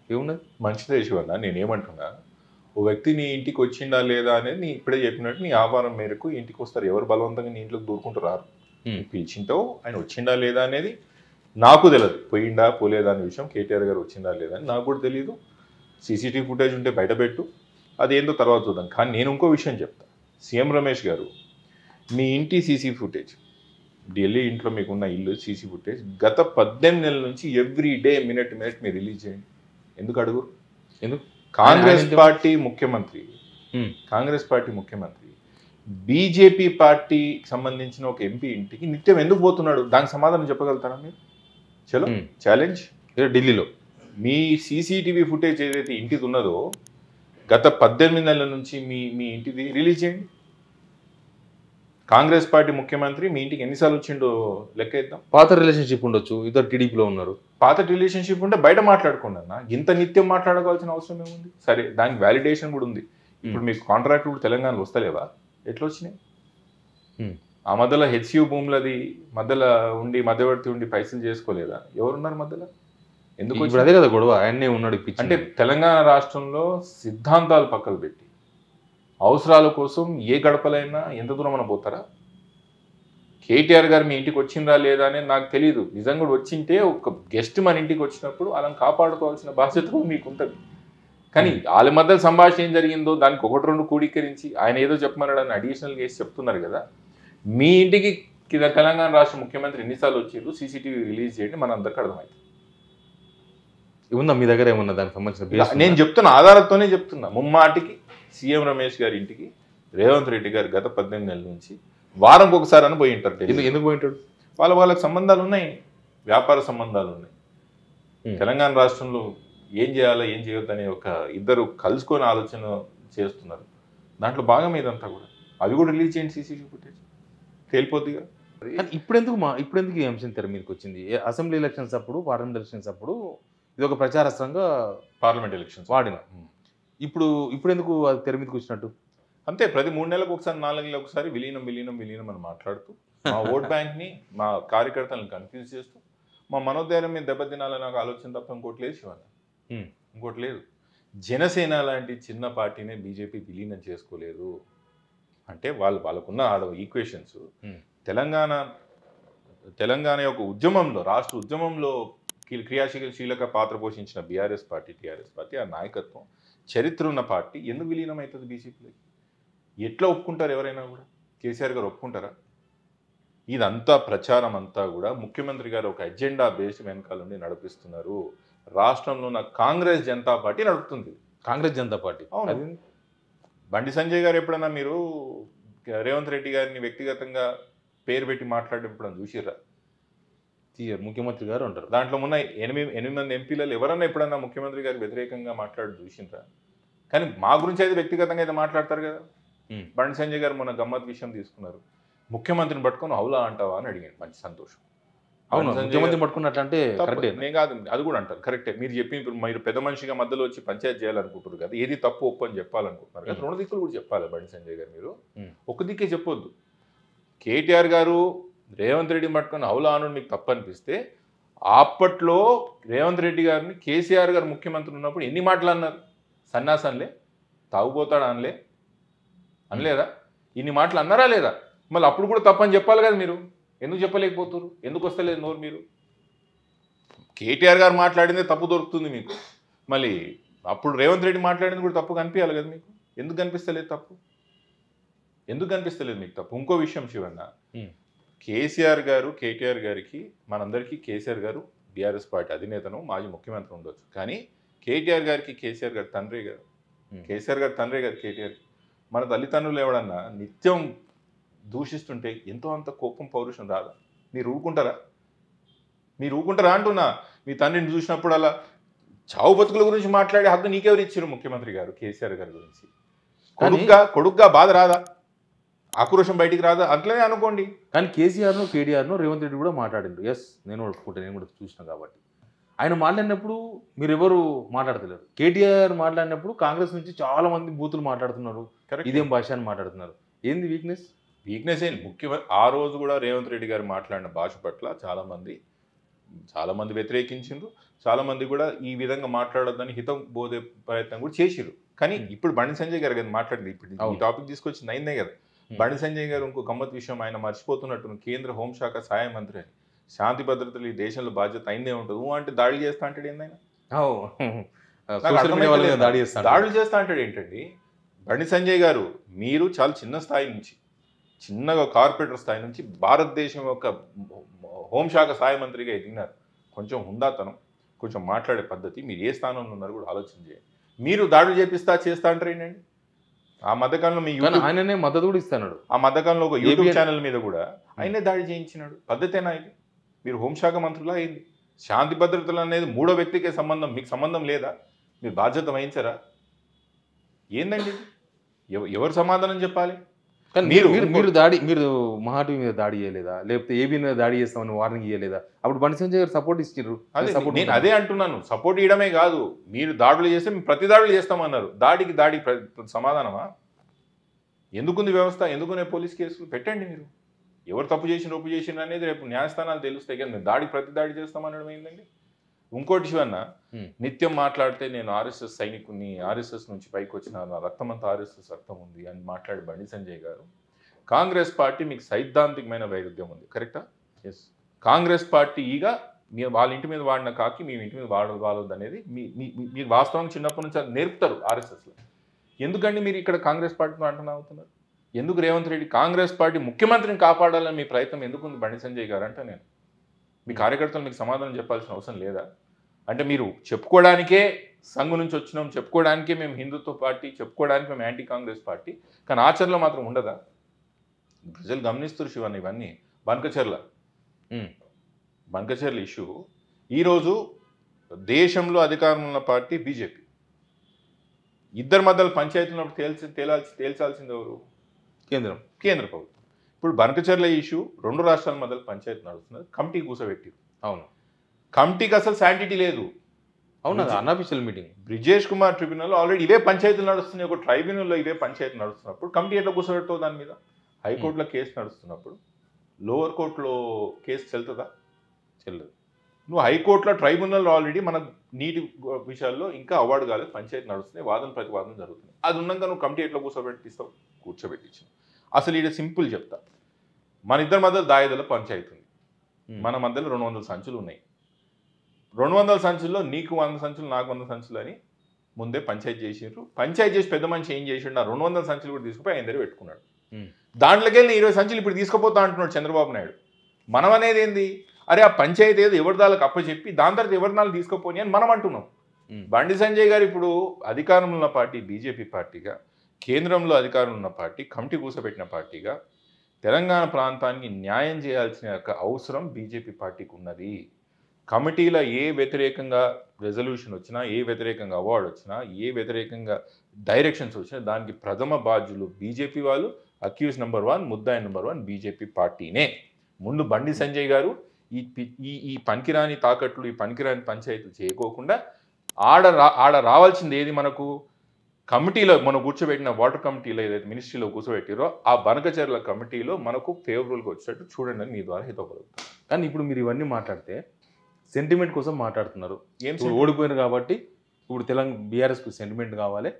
ఏమున్నది? మంచిదే శివన్న. నేనేమంటున్నా, ఓ వ్యక్తి నీ ఇంటికి వచ్చిండా లేదా అనేది నీ ఇప్పుడే చెప్పినట్టు నీ ఆహ్వానం మేరకు ఇంటికి వస్తారు. ఎవరు బలవంతంగా నీ ఇంట్లోకి దూరుకుంటూ రారు. పిలిచింటో ఆయన వచ్చిండా లేదా అనేది నాకు తెలియదు. పోయిండా పోలేదా అనే విషయం, కేటీఆర్ గారు వచ్చిందా లేదా అని నాకు కూడా తెలియదు. సీసీటీవీ ఫుటేజ్ ఉంటే బయటపెట్టు, అదేందో తర్వాత చూద్దాం. కానీ నేను ఇంకో విషయం చెప్తా. సీఎం రమేష్ గారు, మీ ఇంటి సీసీ ఫుటేజ్ ఢిల్లీ ఇంట్లో మీకున్న ఇల్లు సీసీ ఫుటేజ్ గత 18 నెలల నుంచి ఎవ్రీ డే మినిట్ మీరు రిలీజ్ చేయండి. ఎందుకు అడుగు? ఎందుకు? కాంగ్రెస్ పార్టీ ముఖ్యమంత్రి బీజేపీ పార్టీకి సంబంధించిన ఒక ఎంపీ ఇంటికి నిత్యం ఎందుకు పోతున్నాడు? దానికి సమాధానం చెప్పగలుగుతారా మీరు? చలో ఛాలెంజ్. ఢిల్లీలో మీ సీసీటీవీ ఫుటేజ్ ఏదైతే ఇంటిది ఉన్నదో గత 18 నెలల నుంచి మీ ఇంటిది రిలీజ్ చేయండి. కాంగ్రెస్ పార్టీ ముఖ్యమంత్రి మీ ఇంటికి ఎన్నిసార్లు వచ్చిండో లెక్క ఇద్దాం. పాత రిలేషన్షిప్ ఉండొచ్చు, ఇద్దరు టీడీపీలో ఉన్నారు. పాత రిలేషన్షిప్ ఉంటే బయట మాట్లాడుకోండి అన్న. ఇంత నిత్యం మాట్లాడుకోవాల్సిన అవసరం ఏముంది? సరే, దానికి వ్యాలిడేషన్ కూడా ఉంది. ఇప్పుడు మీకు కాంట్రాక్ట్ కూడా తెలంగాణలో వస్తలేవా? ఎట్లా వచ్చినాయి? ఆ మధ్యలో హెచ్యూ భూములది మధ్యవర్తి ఉండి పైసలు చేసుకోలేదా? ఎవరున్నారు మధ్యలో? ఎందుకు? ఇప్పుడు అదే కదా గొడవ, ఆయన్నే ఉన్నాడు. అంటే తెలంగాణ రాష్ట్రంలో సిద్ధాంతాలు పక్కకు పెట్టి అవసరాల కోసం ఏ గడపలైనా ఎంత దూరం అని పోతారా? కేటీఆర్ గారు మీ ఇంటికి వచ్చిందా లేదా అనేది నాకు తెలియదు. నిజంగా వచ్చింటే ఒక గెస్ట్ మన ఇంటికి వచ్చినప్పుడు అలా కాపాడుకోవాల్సిన బాధ్యత మీకు ఉంటుంది. కానీ వాళ్ళ మధ్య సంభాషణ ఏం జరిగిందో దానికి ఒకటి రెండు కూడీకరించి ఆయన ఏదో చెప్పమన్నాడని అడిషనల్గా వేసి చెప్తున్నారు కదా. మీ ఇంటికి తెలంగాణ రాష్ట్ర ముఖ్యమంత్రి ఎన్నిసార్లు వచ్చిండ్రు, సీసీటీవీ రిలీజ్ చేయండి, మన అందరికీ అర్థమవుతుంది. ఉందా మీ దగ్గర ఏమన్నా దానికి సంబంధించిన? నేను చెప్తున్న ఆధారాలతోనే చెప్తున్నా. ముమ్మాటికి సీఎం రమేష్ గారి ఇంటికి రేవంత్ రెడ్డి గారు గత 18 నెలల నుంచి వారంకి ఒకసారి అని పోయి ఉంటారు. ఎందుకు పోయింటాడు? వాళ్ళకి సంబంధాలు ఉన్నాయి, వ్యాపార సంబంధాలు ఉన్నాయి. తెలంగాణ రాష్ట్రంలో ఏం చేయాలో ఏం చేయొద్దు అనే ఒక ఇద్దరు కలుసుకొని ఆలోచన చేస్తున్నారు. దాంట్లో భాగం ఇదంతా కూడా. అవి కూడా రిలీజ్ చేయండి సీసీటీవీ ఫుటేజ్, తేలిపోద్దిగా. ఇప్పుడెందుకు ఈ అంశం తెర మీదకి వచ్చింది? అసెంబ్లీ ఎలక్షన్స్ అప్పుడు, పార్లమెంట్ ఎలక్షన్స్ అప్పుడు ఇది ఒక ప్రచారాస్త్రంగా పార్లమెంట్ ఎలక్షన్స్ వాడిన. ఇప్పుడు ఎందుకు అది తెర మీదకి వచ్చినట్టు? అంతే, ప్రతి 3 నెలలకు ఒకసారి 4 నెలలకు ఒకసారి విలీనం అని మాట్లాడుతూ మా ఓట్ బ్యాంక్ని, మా కార్యకర్తలను కన్ఫ్యూజ్ చేస్తూ, మా మనోధైర్యం మీద దెబ్బతినాలని నాకు ఆలోచన తప్ప ఇంకోటి లేదు శివన్న, ఇంకోటి లేదు. జనసేన లాంటి చిన్న పార్టీనే బీజేపీ విలీనం చేసుకోలేదు అంటే వాళ్ళకున్న ఈక్వేషన్స్. తెలంగాణ యొక్క ఉద్యమంలో, రాష్ట్ర ఉద్యమంలో క్రియాశీలక పాత్ర పోషించిన టీఆర్ఎస్ పార్టీ ఆ నాయకత్వం, చరిత్ర ఉన్న పార్టీ ఎందుకు విలీనం అవుతుంది బీజేపీలో? ఎట్లా ఒప్పుకుంటారు? ఎవరైనా కూడా కేసీఆర్ గారు ఒప్పుకుంటారా? ఇదంతా ప్రచారం అంతా కూడా ముఖ్యమంత్రి గారు ఒక ఎజెండా బేస్డ్ వెనకాల నుండి నడిపిస్తున్నారు. రాష్ట్రంలో ఉన్న కాంగ్రెస్ జనతా పార్టీ నడుపుతుంది. కాంగ్రెస్ జనతా పార్టీ. అవును. బండి సంజయ్ గారు ఎప్పుడన్నా మీరు రేవంత్ రెడ్డి గారిని వ్యక్తిగతంగా పేరు పెట్టి మాట్లాడడం ఎప్పుడన్నా చూసిర్రా? ముఖ్యమంత్రి గారు అంటారు. దాంట్లో ఉన్న 8 మంది ఎంపీలలో ఎవరన్నా ఎప్పుడన్నా ముఖ్యమంత్రి గారు వ్యతిరేకంగా మాట్లాడి చూసిండ్రా? కానీ మా గురించి అయితే వ్యక్తిగతంగా అయితే మాట్లాడతారు కదా. బండి సంజయ్ గారు మొన్న గమ్మత్ విషయం తీసుకున్నారు. ముఖ్యమంత్రిని పట్టుకొని హౌలా అంటావా అని అడిగాను. మంచి సంతోషం. అవును, ముఖ్యమంత్రి పట్టుకున్నట్లంటే నేను కాదు, అది కూడా అంటారు. కరెక్టే, మీరు చెప్పి మీరు పెద్ద మనిషిగా మధ్యలో వచ్చి పంచాయతీ చేయాలనుకుంటారు కదా, ఏది తప్పు ఒప్పు అని చెప్పాలనుకుంటున్నారు కదా. 2 దిక్కులు కూడా చెప్పాలి బండి సంజయ్ గారు. మీరు ఒక దిక్కే చెప్పొద్దు. కేటీఆర్ గారు రేవంత్ రెడ్డిని పట్టుకొని హౌలా అను మీకు తప్పు అనిపిస్తే, అప్పట్లో రేవంత్ రెడ్డి గారిని కేసీఆర్ గారు ముఖ్యమంత్రి ఉన్నప్పుడు ఎన్ని మాటలు అన్నారు? సన్నాసంలే, తాగుపోతాడు అనలేదా? ఇన్ని మాటలు అన్నారా లేదా? మళ్ళీ అప్పుడు కూడా తప్పని చెప్పాలి కదా. మీరు ఎందుకు చెప్పలేకపోతారు? ఎందుకు వస్తలేదు నోరు? మీరు కేటీఆర్ గారు మాట్లాడిందే తప్పు దొరుకుతుంది మీకు, మళ్ళీ అప్పుడు రేవంత్ రెడ్డి మాట్లాడింది కూడా తప్పు కనిపించాలి కదా మీకు. ఎందుకు కనిపిస్తలేదు తప్పు? ఎందుకు కనిపిస్తలేదు మీకు తప్పు? ఇంకో విషయం శివన్న, కేటీఆర్ గారికి మనందరికీ కేసీఆర్ గారు బీఆర్ఎస్ పార్టీ అధినేతను, మాజీ ముఖ్యమంత్రి ఉండొచ్చు. కానీ కేటీఆర్ గారికి కేసీఆర్ గారు తండ్రి గారు, కేసీఆర్ గారు తండ్రి గారు కేటీఆర్. మన తల్లిదండ్రులు ఎవడన్నా నిత్యం దూషిస్తుంటే ఎంతో అంత కోపం, పౌరుషం రాదా? మీరు ఊరుకుంటారా అంటున్నా. మీ తండ్రిని చూసినప్పుడు అలా చావు బతుకుల గురించి మాట్లాడే హక్కు నీకెవరు ఇచ్చారు? ముఖ్యమంత్రి గారు కేసీఆర్ గారి గురించి. కొడుగ్గా బాధ రాదా? ఆక్రోషం బయటికి రాదా? అట్లనే అనుకోండి. కానీ కేసీఆర్ను, కేటీఆర్ను, రేవంత్ రెడ్డి కూడా మాట్లాడిండ్రు. ఎస్, నేను ఒప్పుకుంటాను, నేను కూడా చూసిన కాబట్టి. ఆయన మాట్లాడినప్పుడు మీరెవరు మాట్లాడతలేరు. కేటీఆర్ మాట్లాడినప్పుడు కాంగ్రెస్ నుంచి చాలా మంది బూతులు మాట్లాడుతున్నారు, ఇదేం భాష అని మాట్లాడుతున్నారు. ఏంది వీక్నెస్? ఏంటి ముఖ్యమంత్రి ఆ రోజు కూడా రేవంత్ రెడ్డి గారు మాట్లాడిన భాష పట్ల చాలామంది వ్యతిరేకించారు. చాలామంది కూడా ఈ విధంగా మాట్లాడొద్దని హితం బోధే ప్రయత్నం కూడా చేసిరు. కానీ ఇప్పుడు బండి సంజయ్ గారు కదా మాట్లాడింది. ఇప్పుడు ఈ టాపిక్ తీసుకొచ్చింది అయిందే కదా. బండి సంజయ్ గారు ఇంకో గమ్మత్ విషయం ఆయన మర్చిపోతున్నట్టు, కేంద్ర హోంశాఖ సహాయ మంత్రి అని, శాంతి భద్రతలు ఈ దేశంలో బాధ్యత అయిందే ఉంటుంది. అంటే దాడులు చేస్తా అంటాడు ఏందైనా? దాడులు చేస్తా అంటాడు ఏంటండి? బండి సంజయ్ గారు, మీరు చాలా చిన్న స్థాయి నుంచి చిన్నగా కార్పొరేటర్ స్థాయి నుంచి భారతదేశం యొక్క హోంశాఖ సహాయ మంత్రిగా ఎదిగినారు. కొంచెం హుందాతనం, కొంచెం మాట్లాడే పద్ధతి, మీరు ఏ స్థానంలో ఉన్నారు కూడా ఆలోచన చేయండి. మీరు దాడులు చేస్తా అంటారు ఏంటండి? ఆ మధ్యకాలంలో మీ ఆయననే మద్దతు కూడా ఇస్తున్నాడు. ఆ మధ్యకాలంలో ఒక యూట్యూబ్ ఛానల్ మీద కూడా ఆయనే దాడి చేయించినాడు. పద్ధతేనా ఇది? మీరు హోంశాఖ మంత్రులా అయింది. శాంతి భద్రతలు అనేది మూడో వ్యక్తికే సంబంధం, మీకు సంబంధం లేదా? మీరు బాధ్యత వహించరా? ఏందండి ఎవరు సమాధానం చెప్పాలి? కానీ మీరు మహాటి మీద దాడి చేయలేదా, లేకపోతే ఏబీ మీద దాడి చేస్తామని వార్నింగ్ ఇవ్వలేదా? అప్పుడు బండి సంజయ్ గారు సపోర్ట్ ఇచ్చారు. నేను అదే అంటున్నాను, సపోర్ట్ ఇవ్వడమే కాదు, మీరు దాడులు చేస్తే మేము ప్రతి దాడులు చేస్తామన్నారు. దాడి సమాధానమా? ఎందుకుంది వ్యవస్థ? ఎందుకునే పోలీస్ కేసులు పెట్టండి. మీరు ఎవరు తప్పు చేసిన ఒప్పు చేసిన అనేది రేపు న్యాయస్థానాలు తెలుస్తాయి కానీ మేము ప్రతి దాడి చేస్తామనడం ఏంటండి? ఇంకోటి శివన్న, నిత్యం మాట్లాడితే నేను ఆర్ఎస్ఎస్ సైనికుని, ఆర్ఎస్ఎస్ నుంచి పైకి వచ్చిన నా రక్తమంతా ఆర్ఎస్ఎస్ రక్తం ఉంది అని మాట్లాడి బండి సంజయ్ గారు, కాంగ్రెస్ పార్టీ మీకు సైద్ధాంతికమైన వైరుధ్యం ఉంది, కరెక్టా? ఎస్. కాంగ్రెస్ పార్టీ వాళ్ళ ఇంటి మీద వాడిన కాకి మీ ఇంటి మీద వాడవద్దు అనేది మీకు వాస్తవంగా చిన్నప్పటి నుంచి నేర్పుతారు ఆర్ఎస్ఎస్లో. ఎందుకండి మీరు ఇక్కడ కాంగ్రెస్ పార్టీతో అవుతున్నారు? ఎందుకు రేవంత్ రెడ్డి కాంగ్రెస్ పార్టీ ముఖ్యమంత్రిని కాపాడాలని మీ ప్రయత్నం ఎందుకు ఉంది బండి సంజయ్ గారు అంటే? నేను మీ కార్యకర్తలు మీకు సమాధానం చెప్పాల్సిన అవసరం లేదా? అంటే మీరు చెప్పుకోవడానికే సంఘు నుంచి వచ్చినాం, చెప్పుకోవడానికే మేము హిందుత్వ పార్టీ, చెప్పుకోవడానికి మేము యాంటీ కాంగ్రెస్ పార్టీ, కానీ ఆచరణలో మాత్రం ఉండదా? ప్రజలు గమనిస్తారు శివన్న ఇవన్నీ. బనకచెర్ల ఇష్యూ ఈరోజు దేశంలో అధికారంలో ఉన్న పార్టీ బీజేపీ. ఇద్దరి మధ్యలో పంచాయతీలో తేల్చాల్సింది ఎవరు? కేంద్ర ప్రభుత్వం. ఇప్పుడు బనకచెర్ల ఇష్యూ 2 రాష్ట్రాల మధ్యలో పంచాయతీ నడుస్తున్నది, కమిటీ కూర్చోబెట్టి. అవును, కమిటీకి అసలు శాంటిటీ లేదు. అవును, unofficial meeting. Brijesh Kumar tribunal already ఇవే పంచాయతీలు నడుస్తున్నాయి. ఒక ట్రైబ్యునల్లో ఇవే పంచాయతీలు నడుస్తున్నప్పుడు కమిటీ ఎట్లా కూర్చోబెడతావు దాని మీద? హైకోర్టులో కేసు నడుస్తున్నప్పుడు లోవర్ కోర్టులో కేసు చెల్లుతుందా? చెల్లదు. నువ్వు హైకోర్టులో, ట్రైబ్యునల్లో ఆల్రెడీ మన నీటి విషయాల్లో ఇంకా అవార్డు కాలేదు, పంచాయతీ నడుస్తున్నాయి, వాదన ప్రతివాదన జరుగుతుంది. అది ఉన్నాక నువ్వు కమిటీ ఎట్లా కూర్చోబెట్టిస్తావు? కూర్చోబెట్టించు. అసలు ఇక్కడ సింపుల్ చెప్తా, మన ఇద్దరి మధ్యలో దాయదల పంచాయతీ ఉంది, మన మధ్యలో 200 సంచులు ఉన్నాయి. 200 సంచుల్లో నీకు 100 సంచులు, నాకు 100 సంచులు అని ముందే పంచాయతీ చేసిండ్రు. పంచాయతీ చేసి పెద్ద మనిషి ఏం చేసిండు? ఆ 200 సంచులు కూడా తీసుకుపోయి ఆయన దగ్గర పెట్టుకున్నాడు. దాంట్లోకి వెళ్ళి 20 సంచులు ఇప్పుడు తీసుకుపోతా అంటున్నాడు చంద్రబాబు నాయుడు. మనం అనేది ఏంది? అరే ఆ పంచాయతీ ఏదో ఎవరి దాళ్ళకి అప్పచెప్పి దాని తర్వాత ఎవరి నాళ్ళు తీసుకుపోని అని మనం అంటున్నాం. బండి సంజయ్ గారు ఇప్పుడు అధికారంలో ఉన్న పార్టీ బీజేపీ పార్టీగా, కేంద్రంలో అధికారంలో ఉన్న పార్టీ, కమిటీ కూర్చోబెట్టిన పార్టీగా తెలంగాణ ప్రాంతానికి న్యాయం చేయాల్సిన అవసరం బీజేపీ పార్టీకి ఉన్నది. కమిటీలో ఏ వ్యతిరేకంగా రెజల్యూషన్ వచ్చినా, ఏ వ్యతిరేకంగా అవార్డు వచ్చినా, ఏ వ్యతిరేకంగా డైరెక్షన్స్ వచ్చినా దానికి ప్రథమ బాధ్యులు బీజేపీ వాళ్ళు. అక్యూజ్ నెంబర్ 1, ముద్దాయి నెంబర్ 1 బీజేపీ పార్టీనే. ముందు బండి సంజయ్ గారు ఈ పనికిరాని తాకట్లు, ఈ పనికిరాని పంచాయతీలు చేయకోకుండా ఆడ రావాల్సింది ఏది? మనకు కమిటీలో మనం కూర్చోబెట్టిన వాటర్ కమిటీలో ఏదైతే మినిస్ట్రీలో కూర్చోబెట్టిరో ఆ బనకచెర్ల కమిటీలో మనకు ఫేవరబుల్గా వచ్చేటట్టు చూడండి అని మీ ద్వారా హితపడుతుంది. కానీ ఇప్పుడు మీరు ఇవన్నీ మాట్లాడితే సెంటిమెంట్ కోసం మాట్లాడుతున్నారు. ఓడిపోయినారు కాబట్టి ఇప్పుడు బీఆర్ఎస్కు సెంటిమెంట్ కావాలి.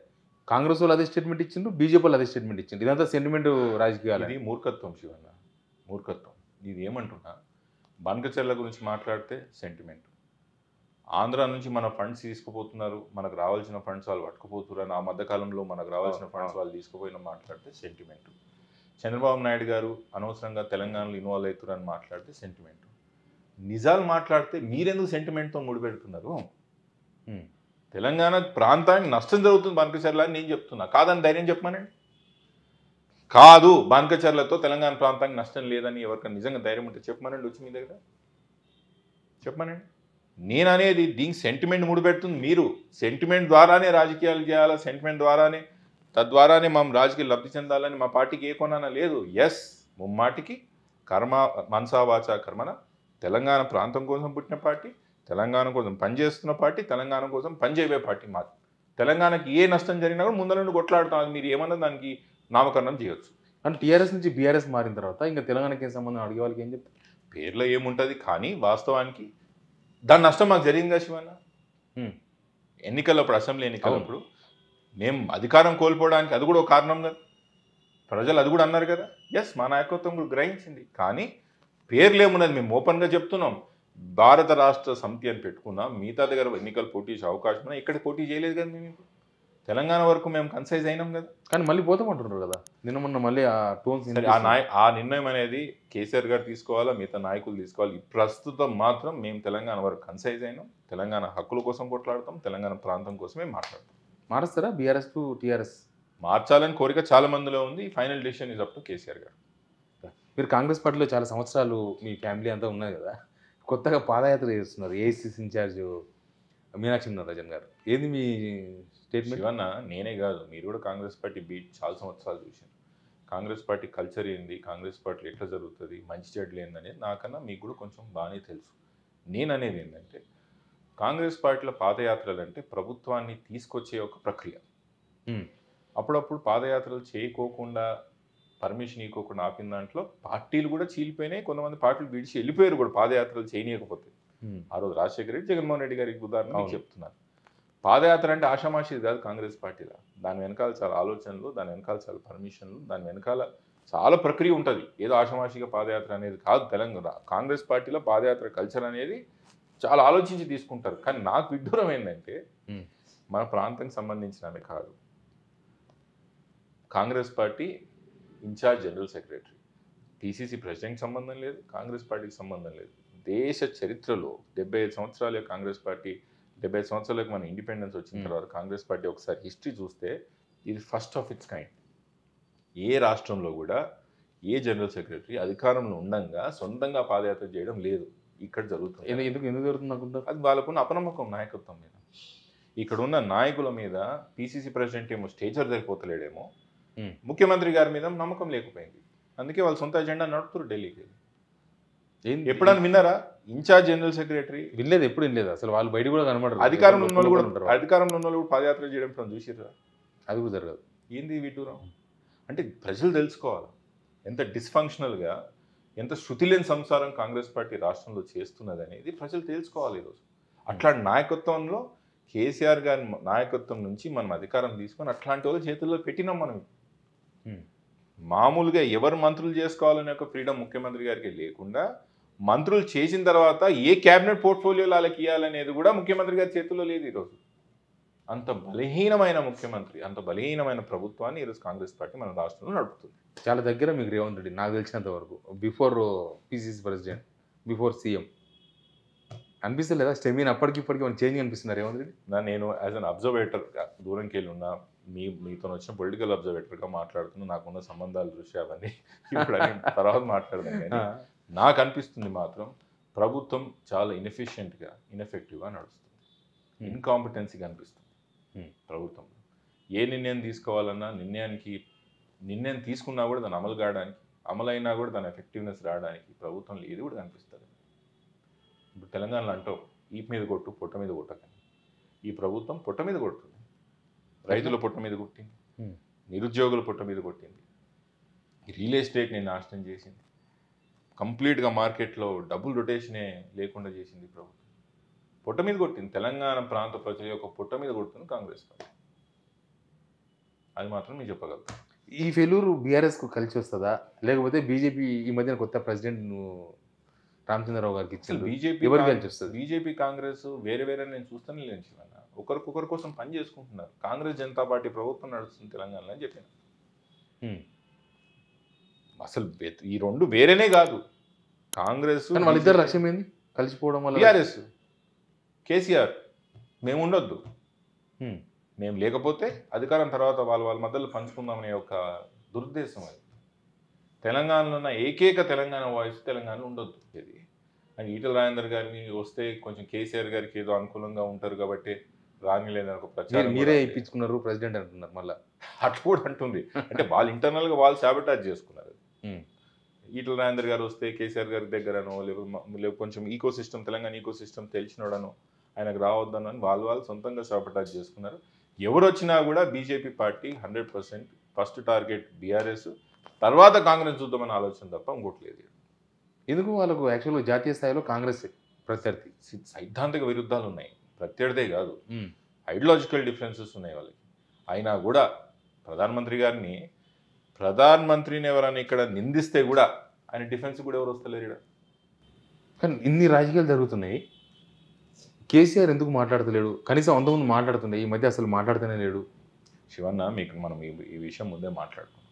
కాంగ్రెస్ వాళ్ళు అదే స్టేట్మెంట్ ఇచ్చిండ్రు, బీజేపీ వాళ్ళు అదే స్టేట్మెంట్ ఇచ్చిండ్రు. ఇదంతా సెంటిమెంట్ రాజకీయాలు. ఇది మూర్ఖత్వం శివన్న, మూర్ఖత్వం. ఇది ఏమంటున్నా, బనకచెర్ల గురించి మాట్లాడితే సెంటిమెంట్, ఆంధ్ర నుంచి మన ఫండ్స్ తీసుకుపోతున్నారు, మనకు రావాల్సిన ఫండ్స్ వాళ్ళు పట్టుకుపోతున్నారు అని ఆ మధ్యకాలంలో మనకు రావాల్సిన ఫండ్స్ వాళ్ళు తీసుకుపోయిన మాట్లాడితే సెంటిమెంట్. చంద్రబాబు నాయుడు గారు అనవసరంగా తెలంగాణలో ఇన్వాల్వ్ అవుతారు అని మాట్లాడితే సెంటిమెంట్. నిజాలు మాట్లాడితే మీరెందుకు సెంటిమెంట్తో ముడిపెడుతున్నారు? తెలంగాణ ప్రాంతానికి నష్టం జరుగుతుంది బనకచెర్ల అని నేను చెప్తున్నా, కాదని ధైర్యం చెప్పమనండి. కాదు, బనకచెర్లతో తెలంగాణ ప్రాంతానికి నష్టం లేదని ఎవరికైనా నిజంగా ధైర్యం ఉంటే చెప్పమనండి, వచ్చి మీ దగ్గర చెప్పమనండి. నేను అనేది దీనికి సెంటిమెంట్ ముడిపెడుతుంది మీరు. సెంటిమెంట్ ద్వారానే రాజకీయాలు చేయాలా, సెంటిమెంట్ ద్వారానే తద్వారానే మనం రాజకీయ లబ్ధి చెందాలని మా పార్టీకి ఏ కొనాన లేదు. ఎస్, ముమ్మాటికి కర్మ మనసా వాచా కర్మన తెలంగాణ ప్రాంతం కోసం పుట్టిన పార్టీ, తెలంగాణ కోసం పనిచేస్తున్న పార్టీ, తెలంగాణ కోసం పనిచేయే పార్టీ మాది. తెలంగాణకి ఏ నష్టం జరిగినా కూడా ముందర నుండి కొట్లాడుతాం. అది మీరు ఏమన్నా దానికి నామకరణం చేయొచ్చు. అంటే టీఆర్ఎస్ నుంచి బీఆర్ఎస్ మారిన తర్వాత ఇంకా తెలంగాణకి ఏం సంబంధం అడిగే వాళ్ళకి ఏం చెప్తారు? పేర్లో ఏముంటుంది, కానీ వాస్తవానికి దాని నష్టం మాకు జరిగింది కదా శివన్న. ఎన్నికల్లో, అసెంబ్లీ ఎన్నికలప్పుడు మేము అధికారం కోల్పోవడానికి అది కూడా ఒక కారణం కదా. ప్రజలు అది కూడా అన్నారు కదా. ఎస్, మా నాయకత్వం కూడా గ్రహించింది. కానీ పేర్లు ఏమున్నది, మేము ఓపెన్గా చెప్తున్నాం. భారత రాష్ట్ర సమితి అని పెట్టుకున్నాం, మిగతా దగ్గర ఎన్నికలు పోటీ చేసే అవకాశం ఉన్నా ఇక్కడ పోటీ చేయలేదు కదా మేము. తెలంగాణ వరకు మేము కన్సైజ్ అయినాం కదా. కానీ మళ్ళీ పోతామంటున్నారు కదా, నిన్న మొన్న మళ్ళీ ఆ టోన్స్. సరే, ఆ నిర్ణయం అనేది కేసీఆర్ గారు తీసుకోవాలా, మిగతా నాయకులు తీసుకోవాలి. ప్రస్తుతం మాత్రం మేము తెలంగాణ వరకు కన్సైజ్ అయినాం, తెలంగాణ హక్కుల కోసం కొట్లాడతాం, తెలంగాణ ప్రాంతం కోసమే మాట్లాడతాం. మారుస్తారా బీఆర్ఎస్ టు టీఆర్ఎస్? మార్చాలని కోరిక చాలా మందిలో ఉంది. Final decision is up to KCR గారు. మీరు కాంగ్రెస్ పార్టీలో చాలా సంవత్సరాలు మీ ఫ్యామిలీ అంతా ఉన్నది కదా, కొత్తగా పాదయాత్ర చేస్తున్నారు ఏఐసిసి ఇన్ఛార్జ్ మీనాక్షి నటరాజన్ గారు. ఏంది మీ స్టేట్మెంట్? శివన్న, నేనే కాదు, మీరు కూడా కాంగ్రెస్ పార్టీ బీట్ చాలా సంవత్సరాలు చూసారు. కాంగ్రెస్ పార్టీ కల్చర్ ఏంది, కాంగ్రెస్ పార్టీలో ఎట్లా జరుగుతుంది, మంచి చెడ్లు ఏందనేది నాకన్నా మీకు కూడా కొంచెం బాగానే తెలుసు. నేను అనేది ఏంటంటే, కాంగ్రెస్ పార్టీలో పాదయాత్రలు అంటే ప్రభుత్వాన్ని తీసుకొచ్చే ఒక ప్రక్రియ. అప్పుడప్పుడు పాదయాత్రలు చేయకోకుండా, పర్మిషన్ ఇవ్వకుండా ఆపిన దాంట్లో పార్టీలు కూడా చీలిపోయినాయి. కొంతమంది పార్టీలు విడిచి వెళ్ళిపోయారు కూడా పాదయాత్రలు చేయనీయకపోతే. ఆ రోజు రాజశేఖర రెడ్డి, జగన్మోహన్ రెడ్డి గారికి ఉదాహరణ చెప్తున్నారు. పాదయాత్ర అంటే ఆషామాషిది కాదు కాంగ్రెస్ పార్టీలో. దాని వెనకాల చాలా ఆలోచనలు, దాని వెనకాల చాలా పర్మిషన్లు, దాని వెనకాల చాలా ప్రక్రియ ఉంటుంది. ఏదో ఆషామాషిగా పాదయాత్ర అనేది కాదు. తెలంగాణ కాంగ్రెస్ పార్టీలో పాదయాత్ర కల్చర్ అనేది చాలా ఆలోచించి తీసుకుంటారు. కానీ నాకు విడ్డూరం ఏంటంటే, మన ప్రాంతానికి సంబంధించినవి కాదు, Congress party in charge general secretary, PCC ప్రెసిడెంట్కి సంబంధం లేదు, కాంగ్రెస్ పార్టీకి సంబంధం లేదు. దేశ చరిత్రలో 75 సంవత్సరాల కాంగ్రెస్ పార్టీ, 75 సంవత్సరాలకు మన ఇండిపెండెన్స్ వచ్చిన తర్వాత కాంగ్రెస్ పార్టీ ఒకసారి హిస్టరీ చూస్తే ఇది ఫస్ట్ ఆఫ్ ఇట్స్ కైండ్. ఏ రాష్ట్రంలో కూడా ఏ జనరల్ సెక్రటరీ అధికారంలో ఉండగా సొంతంగా పాదయాత్ర చేయడం లేదు. ఇక్కడ జరుగుతుంది. ఎందుకు జరుగుతుంది అనుకుంటారు? అది వాళ్ళకున్న అపనమ్మకం నాయకత్వం మీద. ఇక్కడ ఉన్న నాయకుల మీద పిసిసి ప్రెసిడెంట్ ఏమో స్టేచర్ సరిపోతలేడేమో, ముఖ్యమంత్రి గారి మీద నమ్మకం లేకపోయింది. అందుకే వాళ్ళు సొంత ఎజెండా నడుపుతారు ఢిల్లీకి. ఎప్పుడన్నా విన్నారా ఇన్ఛార్జ్ జనరల్ సెక్రటరీ? వినలేదు, ఎప్పుడు వినలేదు అసలు. వాళ్ళు బయట కూడా కనబడరు. అధికారంలో ఉన్న వాళ్ళు కూడా పాదయాత్ర చేయడం చూసిర్రా? అది కూడా జరగదు. ఏంది విటూరం అంటే? ప్రజలు తెలుసుకోవాలి ఎంత డిస్ఫంక్షనల్గా, ఎంత శృతి లేని సంసారం కాంగ్రెస్ పార్టీ రాష్ట్రంలో చేస్తున్నది అనేది ప్రజలు తెలుసుకోవాలి ఈరోజు. అట్లాంటి నాయకత్వంలో కేసీఆర్ గారి నాయకత్వం నుంచి మనం అధికారం తీసుకొని అట్లాంటి వాళ్ళ చేతుల్లో పెట్టినాం మనం. మామూలుగా ఎవరు మంత్రులు చేసుకోవాలనే ఒక ఫ్రీడమ్ ముఖ్యమంత్రి గారికి లేకుండా, మంత్రులు చేసిన తర్వాత ఏ క్యాబినెట్ పోర్ట్ఫోలియోలో వాళ్ళకి ఇవ్వాలనేది కూడా ముఖ్యమంత్రి గారి చేతుల్లో లేదు ఈరోజు. అంత బలహీనమైన ముఖ్యమంత్రి, అంత బలహీనమైన ప్రభుత్వాన్ని ఈరోజు కాంగ్రెస్ పార్టీ మన రాష్ట్రంలో నడుపుతుంది. చాలా దగ్గర మీకు రేవంత్ రెడ్డి, నాకు తెలిసినంత వరకు, before PCC president, before CM అనిపిస్తలేదా స్టెమీన్? అప్పటికిప్పటికి మనం చేంజ్ అనిపిస్తున్నారు రేవంత్ రెడ్డి? నేను యాజ్ అన్ అబ్జర్వేటర్గా దూరంకి వెళ్ళి ఉన్నా, మీతో వచ్చిన పొలిటికల్ అబ్జర్వేటర్గా మాట్లాడుతున్నా, నాకున్న సంబంధాల దృష్ట్యా అవన్నీ ఇప్పుడు తర్వాత మాట్లాడదాం. కానీ నాకు అనిపిస్తుంది మాత్రం ప్రభుత్వం చాలా ఇన్ఎఫెక్టివ్గా నడుస్తుంది. ఇన్కాంపిటెన్సీగా అనిపిస్తుంది ప్రభుత్వంలో. ఏ నిర్ణయం తీసుకోవాలన్నా నిర్ణయం తీసుకున్నా కూడా దాన్ని అమలు కావడానికి, అమలైనా కూడా దాని ఎఫెక్టివ్నెస్ రావడానికి ప్రభుత్వంలో ఏది కూడా కనిపిస్తుంది. ఇప్పుడు తెలంగాణలో అంటావు ఈ మీద కొట్టు, పొట్ట మీద కొట్టకని. ఈ ప్రభుత్వం పొట్ట మీద కొడుతుంది. రైతుల పొట్ట మీద కొట్టింది, నిరుద్యోగుల పొట్ట మీద కొట్టింది, రియల్ ఎస్టేట్ని నాశనం చేసింది, కంప్లీట్గా మార్కెట్లో డబుల్ రొటేషనే లేకుండా చేసింది ప్రభుత్వం. పొట్ట మీద కొట్టింది. తెలంగాణ ప్రాంత ప్రజల యొక్క పొట్ట మీద కొడుతుంది కాంగ్రెస్ పార్టీ. అది మాత్రం నేను చెప్పగలుగుతాను. ఈ ఫెయిల్యూర్ బీఆర్ఎస్కు కలిసి వస్తుందా, లేకపోతే బీజేపీ ఈ మధ్యన కొత్త ప్రెసిడెంట్ రామచంద్రరావు గారికి ఇచ్చింది, ఎవరికి కలిసి వస్తుంది? బీజేపీ కాంగ్రెస్ వేరే నేను చూస్తూనే లేని శివన్న. ఒకరికొకరి కోసం పని చేసుకుంటున్నారు. కాంగ్రెస్ జనతా పార్టీ ప్రభుత్వం నడుస్తుంది తెలంగాణలో అని చెప్పిన. అసలు ఈ రెండు వేరేనే కాదు. కాంగ్రెస్ వాళ్ళిద్దరు లక్ష్యం ఏంది కలిసిపోవడం వల్ల? బీఆర్ఎస్ కేసీఆర్ మేము ఉండొద్దు, మేము లేకపోతే అధికారం తర్వాత వాళ్ళ మధ్యలో పంచుకుందామనే ఒక దురుద్దేశం అది. తెలంగాణలో ఉన్న ఏకైక తెలంగాణ వాయిస్ తెలంగాణలో ఉండొద్దు. ఇది అని ఈటల రాజేందర్ గారిని వస్తే కొంచెం కేసీఆర్ గారికి ఏదో అనుకూలంగా ఉంటారు కాబట్టి రానిలేదని ఒక ప్రచారం. మీరే ఇప్పించుకున్నారు ప్రెసిడెంట్ అంటున్నారు మళ్ళీ. అట్లా కూడా అంటుంది. అంటే వాళ్ళు ఇంటర్నల్గా వాళ్ళు సాబిటాజ్ చేసుకున్నారు. ఈటల రాజేందర్ గారు వస్తే కేసీఆర్ గారి దగ్గరనో లేకపోతే కొంచెం ecosystem, Telangana ecosystem తెలిసినోడనో ఆయనకు రావద్దనో అని వాళ్ళు సొంతంగా సాబిటాజ్ చేసుకున్నారు. ఎవరు వచ్చినా కూడా BJP party 100% first target BRS, తర్వాత కాంగ్రెస్ చూద్దామని ఆలోచన తప్ప ఇంకోటి లేదు. ఎందుకు వాళ్ళకు యాక్చువల్గా జాతీయ స్థాయిలో కాంగ్రెస్ ప్రత్యర్థి, సైద్ధాంతిక విరుద్ధాలు ఉన్నాయి. ప్రత్యర్థే కాదు, ఐడియాలజికల్ డిఫరెన్సెస్ ఉన్నాయి వాళ్ళకి. అయినా కూడా ప్రధానమంత్రిని ఎవరైనా ఇక్కడ నిందిస్తే కూడా ఆయన డిఫెన్స్ కూడా ఎవరు వస్తలేరు ఇక్కడ. కానీ ఇన్ని రాజకీయాలు జరుగుతున్నాయి, కేసీఆర్ ఎందుకు మాట్లాడతలేడు? కనీసం అంతకుముందు మాట్లాడుతుండే, ఈ మధ్య అసలు మాట్లాడుతూనే లేడు. శివన్న మీకు మనం ఈ విషయం ముందే మాట్లాడుకున్నాం.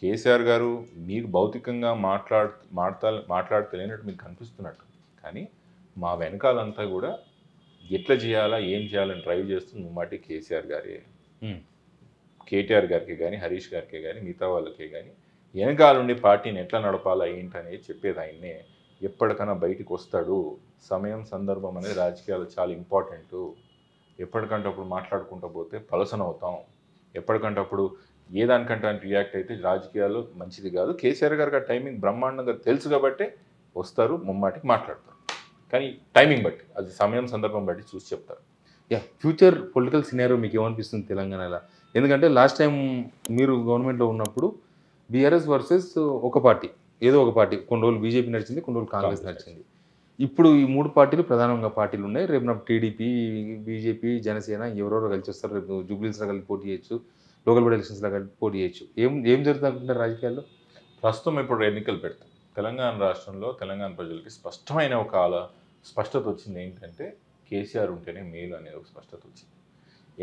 కేసీఆర్ గారు మీకు భౌతికంగా మాట్లాడతలేనట్టు మీకు కనిపిస్తున్నట్టు, కానీ మా వెనకాలంతా కూడా ఎట్లా చేయాలా ఏం చేయాలని డ్రైవ్ చేస్తుంది ముమ్మాటి కేసీఆర్ గారే. కేటీఆర్ గారికి కానీ హరీష్ గారికి కానీ మిగతా వాళ్ళకే కానీ వెనకాలండి పార్టీని ఎట్లా నడపాలా ఏంటనేది చెప్పేది ఆయన్నే. ఎప్పటికైనా బయటికి వస్తాడు. సమయం సందర్భం అనేది రాజకీయాలు చాలా ఇంపార్టెంటు. ఎప్పటికంటే అప్పుడు మాట్లాడుకుంటూ పోతే పలసన అవుతాం. ఎప్పటికంటే అప్పుడు ఏ దానికంటే రియాక్ట్ అయితే రాజకీయాలు మంచిది కాదు. కేసీఆర్ గారికి ఆ టైమింగ్ బ్రహ్మాండంగా తెలుసు కాబట్టి వస్తారు, ముమ్మాటికి మాట్లాడతారు. కానీ టైమింగ్ బట్టి, అది సమయం సందర్భం బట్టి చూసి చెప్తారు. ఫ్యూచర్ పొలిటికల్ సినారియో మీకు ఏమనిపిస్తుంది తెలంగాణలో? ఎందుకంటే లాస్ట్ టైం మీరు గవర్నమెంట్లో ఉన్నప్పుడు బీఆర్ఎస్ వర్సెస్ ఒక పార్టీ, ఏదో ఒక పార్టీ, కొన్ని రోజులు బీజేపీ నడిచింది, కొన్ని రోజులు కాంగ్రెస్ నడిచింది. ఇప్పుడు ఈ 3 పార్టీలు ప్రధానంగా పార్టీలు ఉన్నాయి. రేపు నాకు టీడీపీ, బీజేపీ, జనసేన ఎవరెవరో కలిసి వస్తారు. రేపు జూబ్లీస్లో కలిసి పోటీ చేయొచ్చు, లోకల్ బాడీ ఎలక్షన్స్లో కలిసి పోటీ చేయొచ్చు. ఏం జరుగుతుంది అనుకుంటారు రాజకీయాల్లో? ప్రస్తుతం ఇప్పుడు ఎన్నికలు పెడతాం. తెలంగాణ రాష్ట్రంలో తెలంగాణ ప్రజలకి స్పష్టమైన ఒక స్పష్టత వచ్చింది. ఏంటంటే కేసీఆర్ ఉంటేనే మేలు అనేది ఒక స్పష్టత వచ్చింది.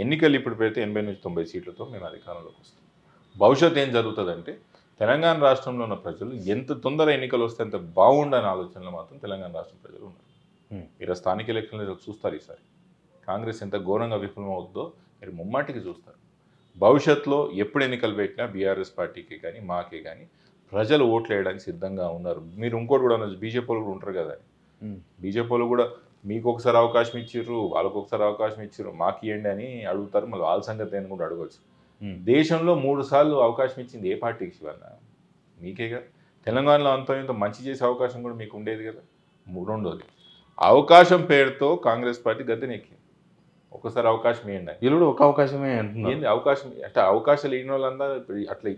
ఎన్నికలు ఇప్పుడు పెడితే 80 నుంచి 90 సీట్లతో మేము అధికారంలోకి వస్తాం. భవిష్యత్తు ఏం జరుగుతుందంటే తెలంగాణ రాష్ట్రంలో ఉన్న ప్రజలు ఎంత తొందర ఎన్నికలు వస్తే అంత బాగుండని ఆలోచనలో మాత్రం తెలంగాణ రాష్ట్ర ప్రజలు ఉన్నారు. మీరు స్థానిక ఎలక్షన్లు చూస్తారు. ఈసారి కాంగ్రెస్ ఎంత ఘోరంగా విఫలమవుతుందో మీరు ముమ్మాటికి చూస్తారు. భవిష్యత్తులో ఎప్పుడు ఎన్నికలు పెట్టినా బీఆర్ఎస్ పార్టీకి కానీ మాకే కానీ ప్రజలు ఓట్లు వేయడానికి సిద్ధంగా ఉన్నారు. మీరు ఇంకోటి కూడా ఉన్నారు, బీజేపీ వాళ్ళు కూడా ఉంటారు కదా. బీజేపీ వాళ్ళు కూడా మీకు ఒకసారి అవకాశం ఇచ్చిర్రు, వాళ్ళకు ఒకసారి అవకాశం ఇచ్చిర్రు, మాకు ఇవ్వండి అని అడుగుతారు. మళ్ళీ వాళ్ళ సంగతి అని కూడా అడగవచ్చు. దేశంలో 3 సార్లు అవకాశం ఇచ్చింది ఏ పార్టీకి శివన్న? మీకే కదా. తెలంగాణలో ఇంత మంచి చేసే అవకాశం కూడా మీకు ఉండేది కదా. రెండోది, అవకాశం పేరుతో కాంగ్రెస్ పార్టీ గద్దెనెక్కింది. ఒకసారి అవకాశం ఇవ్వండి. వీళ్ళు కూడా ఒక అవకాశమే అంటున్నారు. ఏంది అవకాశం అంటే? అవకాశాలు ఇవ్వని వాళ్ళంతా అట్లా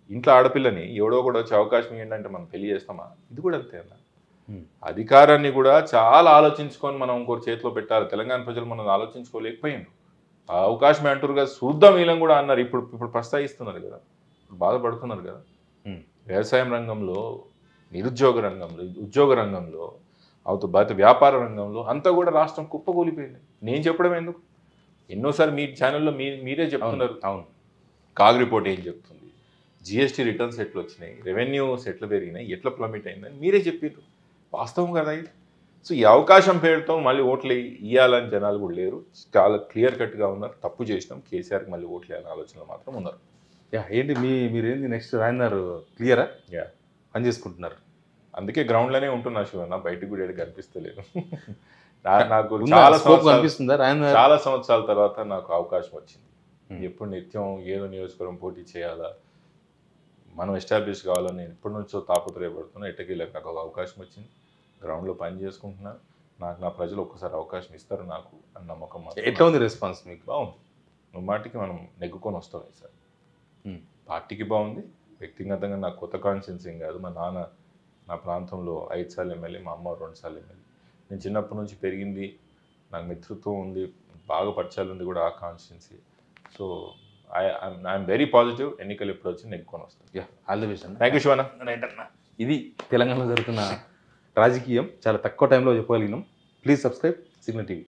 ఇంట్లో ఆడపిల్లని ఎవడో కూడా వచ్చి అవకాశం ఇవ్వండి అంటే మనం పెళ్లి చేస్తామా? ఇది కూడా అంతే అన్న. అధికారాన్ని కూడా చాలా ఆలోచించుకొని మనం ఇంకోటి చేతిలో పెట్టాలి. తెలంగాణ ప్రజలు మనం ఆలోచించుకోలేకపోయింది. ఆ అవకాశమే అంటారు కదా, చూద్దాం వీళ్ళని కూడా అన్నారు. ఇప్పుడు ప్రస్తావిస్తున్నారు కదా, బాధపడుతున్నారు కదా. వ్యవసాయం రంగంలో, నిరుద్యోగ రంగంలో, ఉద్యోగ రంగంలో, వ్యాపార రంగంలో అంతా కూడా రాష్ట్రం కుప్పకూలిపోయింది. నేను చెప్పడం ఎందుకు? ఎన్నోసార్లు మీ ఛానల్లో మీరే చెప్తున్నారు. అవును. కాగ్ రిపోర్ట్ ఏం చెప్తుంది, జిఎస్టీ రిటర్న్స్ ఎట్లా వచ్చినాయి, రెవెన్యూస్ ఎట్లా పెరిగినాయి, ఎట్లా ప్లమిట్ అయిందని మీరే చెప్పారు. వాస్తవం కదా ఇది. సో ఈ అవకాశం పేరుతో మళ్ళీ ఓట్లు ఇవ్వాలని జనాలు కూడా లేరు. చాలా క్లియర్ కట్గా ఉన్నారు. తప్పు చేసినాం, కేసీఆర్కి మళ్ళీ ఓట్లు వేయాలని ఆలోచనలు మాత్రం ఉన్నారు. ఏంటి మీరేంది నెక్స్ట్ రాయన్నారు? క్లియరా? పని చేసుకుంటున్నారు. అందుకే గ్రౌండ్లోనే ఉంటున్నా శివన్న, బయటకు కూడా ఏడు కనిపిస్తలేదు. నాకు చాలా సంవత్సరాల తర్వాత నాకు అవకాశం వచ్చింది. ఎప్పుడు నిత్యం ఏదో నియోజకవర్గం పోటీ చేయాలా, మనం ఎస్టాబ్లిష్ కావాలని నేను ఎప్పటి నుంచో తాపత్రయపడుతున్నా. ఎట్టకేళ్ళకి నాకు ఒక అవకాశం వచ్చింది. గ్రౌండ్లో పని చేసుకుంటున్నాను. నా ప్రజలు ఒక్కసారి అవకాశం ఇస్తారు నాకు అని నమ్మకం. ఎట్లా ఉంది రెస్పాన్స్ మీకు? బాగుంది. మాటికి మనం నెగ్గుకొని వస్తాం సార్. పార్టీకి బాగుంది, వ్యక్తిగతంగా నాకు కొత్త కాన్షియన్స్ ఏం కాదు. మా నాన్న నా ప్రాంతంలో 5 సార్లు ఎమ్మెల్యే, మా అమ్మ 2 సార్లు ఎమ్మెల్యే. నేను చిన్నప్పటి నుంచి పెరిగింది, నాకు మిత్రత్వం ఉంది, బాగా పరిచయాలు ఉంది కూడా ఆ constituency. So I'm very positive. ఎన్నికలు ఎప్పుడు వచ్చి నెగ్గుకొని వస్తాను. All the best. Thank you Shivanna. Right అన్న. ఇది తెలంగాణలో జరుగుతున్న రాజకీయం చాలా తక్కువ టైంలో చెప్పగలిగినాం. Please subscribe Signal TV.